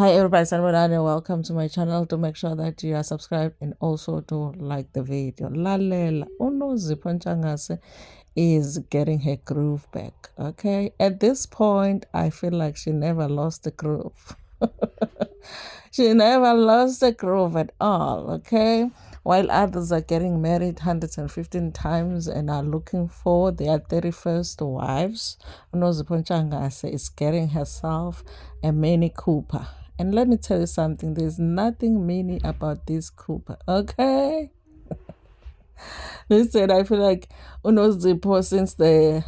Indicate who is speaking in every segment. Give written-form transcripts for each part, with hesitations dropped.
Speaker 1: Hi everybody, Sanwadane, welcome to my channel. To make sure that you are subscribed and also to like the video. Lalela uNozipho Ntshangase is getting her groove back. Okay, at this point, I feel like she never lost the groove. She never lost the groove at all. Okay, while others are getting married 115 times and are looking for their 31st wives, uNozipho Ntshangase is getting herself a Mini Cooper. And let me tell you something, there's nothing mini about this Cooper, okay? Listen, I feel like uNozipho, since the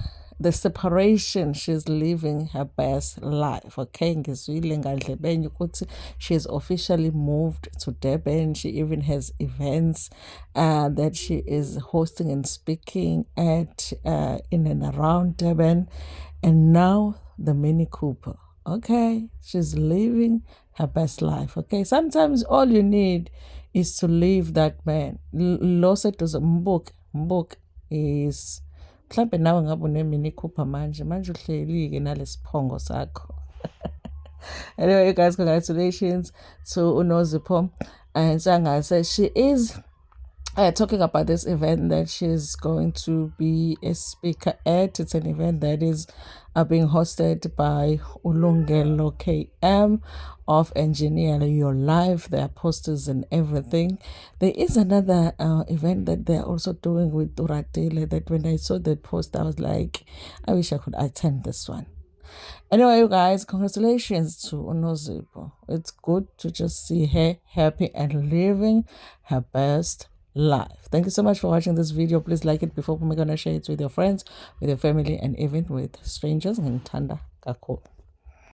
Speaker 1: separation, she's living her best life. Okay, ngizwile ngandlebeni ukuthi she's officially moved to Durban. She even has events that she is hosting and speaking at in and around Durban. And now the Mini Cooper. Okay, she's living her best life. Okay, sometimes all you need is to leave that man. Lo seduze mbuk is mhlambe nawe ngabe unemini Cooper manje uhleli-ke nalesiphongo sakho. Anyway, guys, congratulations to uNozipho. And Ntshangase, she is talking about this event that she's going to be a speaker at. It's an event that is being hosted by Ulungelo KM of Engineer Your Life. There are posters and everything. There is another event that they're also doing with Duratile that when I saw the post, I was like, I wish I could attend this one. Anyway, you guys, congratulations to uNozipho. It's good to just see her happy and living her best life. Thank you so much for watching this video. Please like it before we're gonna share it with your friends, with your family, and even with strangers in Tanda Kako.